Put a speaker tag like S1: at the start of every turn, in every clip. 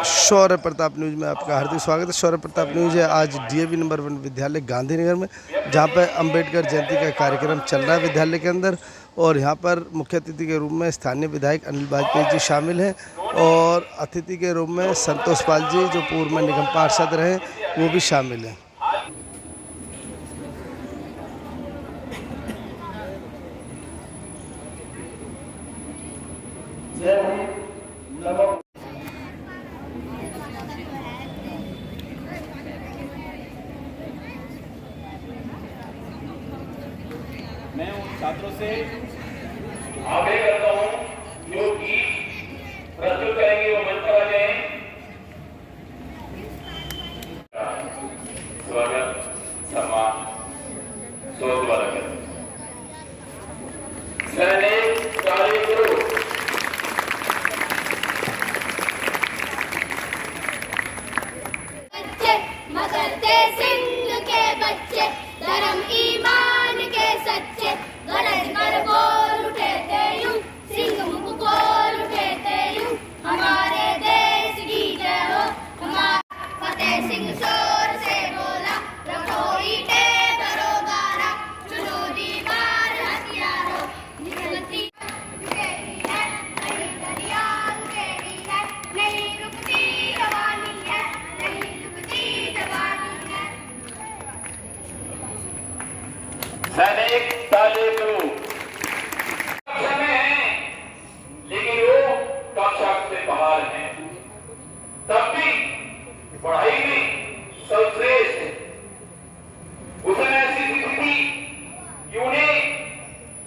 S1: शौर्य Pratap news में आपका हार्दिक स्वागत है। शौर्य प्रताप न्यूज़ है आज डीएवी नंबर 1 विद्यालय गांधीनगर में, जहां पर अंबेडकर जयंती का कार्यक्रम चल रहा है विद्यालय के अंदर। और यहां पर मुख्य अतिथि के रूप में स्थानीय विधायक अनिल वाजपेयी जी शामिल हैं और अतिथि के रूप में संतोष पाल जी, जो पूर्व में निगम पार्षद रहे, वो भी शामिल हैं।
S2: मैं उन छात्रों से आग्रह करता हूं जो कि प्रस्तुत करेंगे वो मंच पर आ जाएं। स्वागत सम्मान सोच वाला करें। सैनिक कार्य करो।
S3: बच्चे मगरते सिंह के बच्चे धर्म ईमान के सच्चे गरज कर बोल उठे थे यूं सिंह मुख बोल उठे थे यूं हमारे देश की जय हो। हमारा फतेह सिंह जोर से बोला रखो ईंटे भरो गारा चुनो दीवार हथियारो निकलती रुकेगी है नहीं दरिया रुकेगी है नहीं रुकती रवानी है नहीं रुकती जवानी है।
S2: सैनिक ताले करो। कक्षा में हैं, लेकिन वो कक्षा से बाहर हैं, तब भी पढ़ाई में सर्वश्रेष्ठ है। उस समय ऐसी स्थिति थी कि उन्हें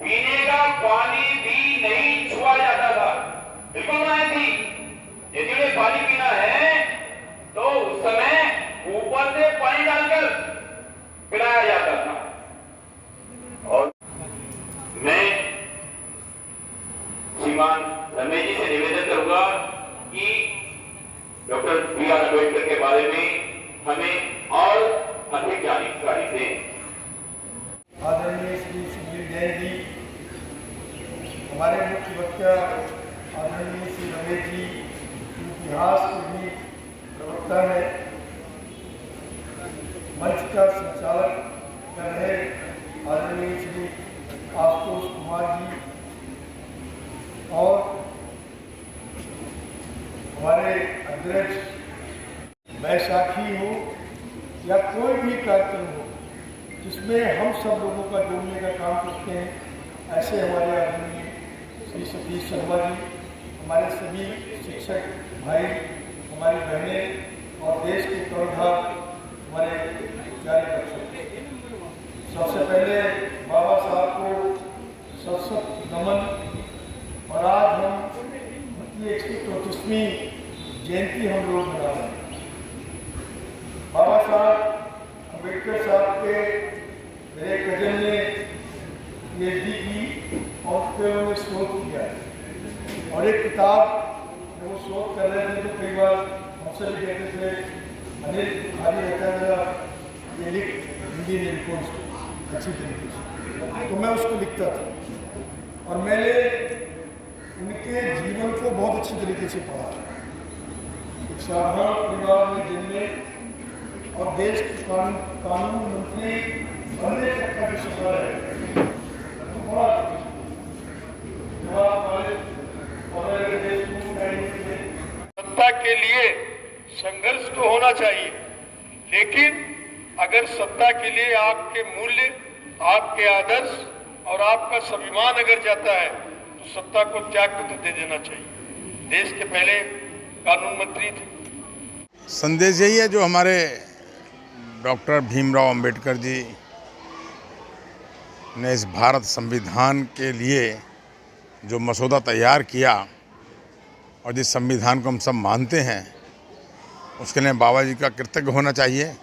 S2: पीने का पानी भी नहीं छुआ जाता था, बिल्कुल नहीं थी। यदि उन्हें पानी पीना है तो उस समय ऊपर से पानी डालकर पिलाया जाता था। और मैं श्रीमान रमेश जी से निवेदन करूंगा कि डॉक्टर बी.आर. अम्बेडकर के बारे में हमें और अधिक जानकारी दें।
S4: आदरणीय श्री सुनील जैन जी, हमारे मुख्य वक्ता आदरणीय श्री रमेश जी, इतिहास के भी प्रवक्ता है, मंच का संचालक कर रहे आदरणीय श्री आशुतोष कुमार जी, और हमारे अध्यक्ष। बैसाखी हो या कोई भी कार्यक्रम हो जिसमें हम सब लोगों का जोड़ने का काम करते हैं, ऐसे हमारे आदरणीय श्री सतीश शर्मा जी, हमारे सभी शिक्षक भाई, हमारी बहनें और देश के कर्णधार हमारे प्यारे बच्चों, सबसे पहले बाबा साहब को सशक्त नमन। और आज हम उनकी 134वीं जयंती हम लोग मना रहे हैं। बाबा साहब अम्बेडकर साहब के मेरे कजन ने PhD की और फिर उन्होंने शोध किया, और एक किताब जब वो शोध कर रहे थे तो कई बार हमसे भी कहते थे, अनिल खाली रहता था ये लिख हिंदी में लिखो उसको अच्छी तरीके से, तो मैं उसको लिखता था। और मैंने उनके जीवन को बहुत अच्छी तरीके से पढ़ा। एक साधारण परिवार में जन्मे और देश के कानून मंत्री बनने तक का जो सफर है, तो बड़ा
S5: सत्ता के लिए संघर्ष तो होना चाहिए, लेकिन अगर सत्ता के लिए आपके मूल्य, आपके आदर्श और आपका स्वाभिमान अगर जाता है तो सत्ता को त्याग कर दे देना चाहिए। देश के पहले कानून मंत्री थे।
S6: संदेश यही है जो हमारे डॉक्टर भीमराव अंबेडकर जी ने इस भारत संविधान के लिए जो मसौदा तैयार किया और जिस संविधान को हम सब मानते हैं, उसके लिए बाबा जी का कृतज्ञ होना चाहिए,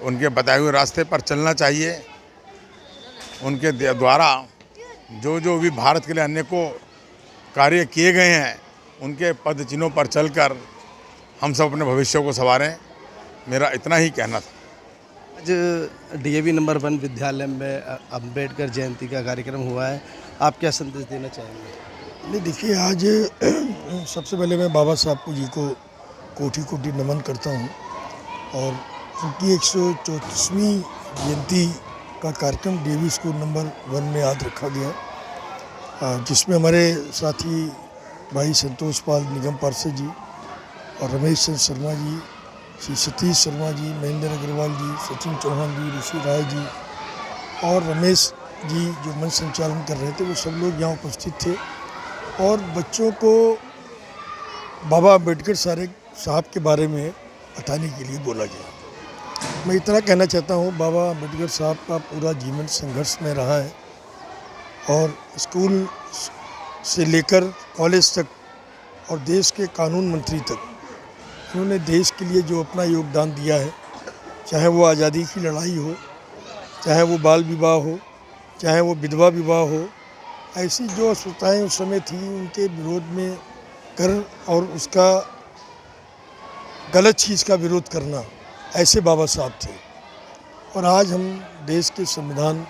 S6: उनके बताए हुए रास्ते पर चलना चाहिए। उनके द्वारा जो जो भी भारत के लिए अन्य को कार्य किए गए हैं, उनके पद चिन्हों पर चलकर हम सब अपने भविष्य को संवारें, मेरा इतना ही कहना था।
S1: आज डीएवी नंबर 1 विद्यालय में अंबेडकर जयंती का कार्यक्रम हुआ है, आप क्या संदेश देना चाहेंगे?
S4: नहीं, देखिए, आज सबसे पहले मैं बाबा साहब जी को कोटि कोटि नमन करता हूँ। और उनकी 134वीं जयंती का कार्यक्रम DAV स्कूल नंबर 1 में आज रखा गया, जिसमें हमारे साथी भाई संतोष पाल निगम पार्षद जी और रमेश चंद्र शर्मा जी, श्री सतीश शर्मा जी, महेंद्र अग्रवाल जी, सचिन चौहान जी, ऋषि राय जी और रमेश जी जो मंच संचालन कर रहे थे, वो सब लोग यहाँ उपस्थित थे। और बच्चों को बाबा अम्बेडकर साहब के बारे में बताने के लिए बोला गया। मैं इतना कहना चाहता हूँ, बाबा अम्बेडकर साहब का पूरा जीवन संघर्ष में रहा है और स्कूल से लेकर कॉलेज तक और देश के कानून मंत्री तक उन्होंने देश के लिए जो अपना योगदान दिया है, चाहे वो आज़ादी की लड़ाई हो, चाहे वो बाल विवाह हो, चाहे वो विधवा विवाह हो, ऐसी जो अस्वताएँ उस समय थी उनके विरोध में कर और उसका गलत चीज़ का विरोध करना, ऐसे बाबा साहब थे। और आज हम देश के संविधान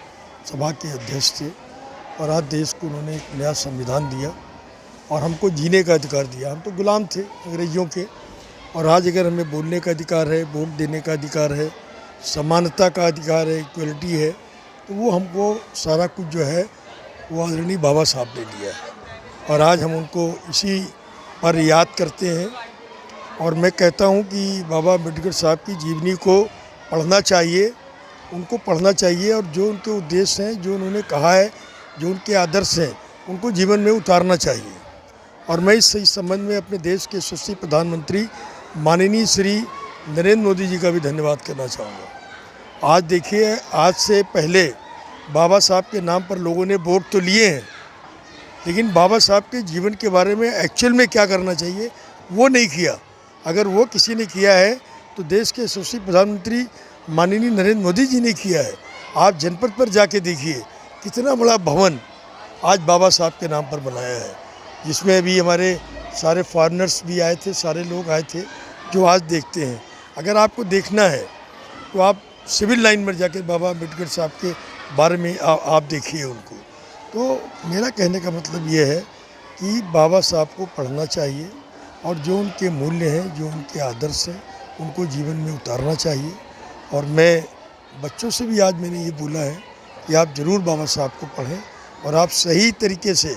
S4: सभा के अध्यक्ष थे और आज देश को उन्होंने एक नया संविधान दिया और हमको जीने का अधिकार दिया। हम तो गुलाम थे अंग्रेज़ों के, और आज अगर हमें बोलने का अधिकार है, वोट देने का अधिकार है, समानता का अधिकार है, इक्वलिटी है, तो वो हमको सारा कुछ जो है वो आदरणीय बाबा साहब ने दिया है। और आज हम उनको इसी पर याद करते हैं। और मैं कहता हूँ कि बाबा अम्बेडकर साहब की जीवनी को पढ़ना चाहिए, उनको पढ़ना चाहिए और जो उनके उद्देश्य हैं, जो उन्होंने कहा है, जो उनके आदर्श हैं, उनको जीवन में उतारना चाहिए। और मैं इस संबंध में अपने देश के यशस्वी प्रधानमंत्री माननीय श्री नरेंद्र मोदी जी का भी धन्यवाद करना चाहूँगा। आज देखिए, आज से पहले बाबा साहब के नाम पर लोगों ने वोट तो लिए हैं, लेकिन बाबा साहब के जीवन के बारे में एक्चुअल में क्या करना चाहिए वो नहीं किया। अगर वो किसी ने किया है तो देश के यशस्वी प्रधानमंत्री माननीय नरेंद्र मोदी जी ने किया है। आप जनपद पर जाके देखिए कितना बड़ा भवन आज बाबा साहब के नाम पर बनाया है, जिसमें अभी हमारे सारे फॉरेनर्स भी आए थे, सारे लोग आए थे जो आज देखते हैं। अगर आपको देखना है तो आप सिविल लाइन में जाकर बाबा अम्बेडकर साहब के बारे में आप देखिए उनको। तो मेरा कहने का मतलब ये है कि बाबा साहब को पढ़ना चाहिए और जो उनके मूल्य हैं, जो उनके आदर्श हैं, उनको जीवन में उतारना चाहिए। और मैं बच्चों से भी आज मैंने ये बोला है कि आप ज़रूर बाबा साहब को पढ़ें और आप सही तरीके से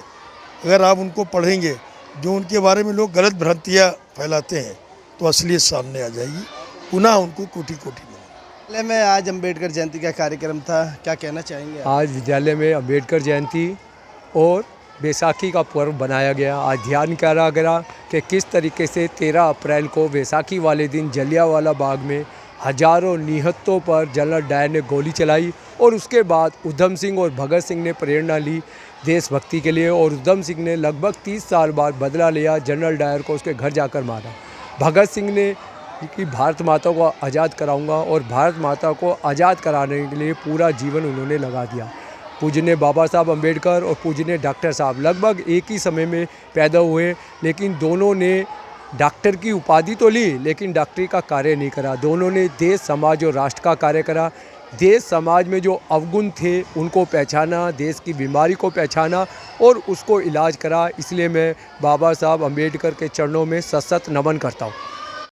S4: अगर आप उनको पढ़ेंगे, जो उनके बारे में लोग गलत भ्रांतियाँ फैलाते हैं, तो असलियत सामने आ जाएगी। पुनः उनको कोटि कोटि नमन।
S1: विद्यालय में आज अम्बेडकर जयंती का कार्यक्रम था, क्या कहना चाहेंगे?
S7: आज विद्यालय में अम्बेडकर जयंती और बैसाखी का पर्व बनाया गया। आज ध्यान करा गया कि किस तरीके से 13 अप्रैल को बैसाखी वाले दिन जलियांवाला बाग में हजारों निहत्तों पर जनरल डायर ने गोली चलाई और उसके बाद उधम सिंह और भगत सिंह ने प्रेरणा ली देशभक्ति के लिए। और उधम सिंह ने लगभग 30 साल बाद बदला लिया, जनरल डायर को उसके घर जाकर मारा। भगत सिंह ने कि भारत माता को आज़ाद कराऊंगा और भारत माता को आज़ाद कराने के लिए पूरा जीवन उन्होंने लगा दिया। पूजनीय बाबा साहब अम्बेडकर और पूजनीय डॉक्टर साहब लगभग एक ही समय में पैदा हुए, लेकिन दोनों ने डॉक्टर की उपाधि तो ली लेकिन डॉक्टरी का कार्य नहीं करा। दोनों ने देश, समाज और राष्ट्र का कार्य करा। देश समाज में जो अवगुण थे उनको पहचाना, देश की बीमारी को पहचाना और उसको इलाज करा। इसलिए मैं बाबा साहब अम्बेडकर के चरणों में सशक्त नमन करता हूँ।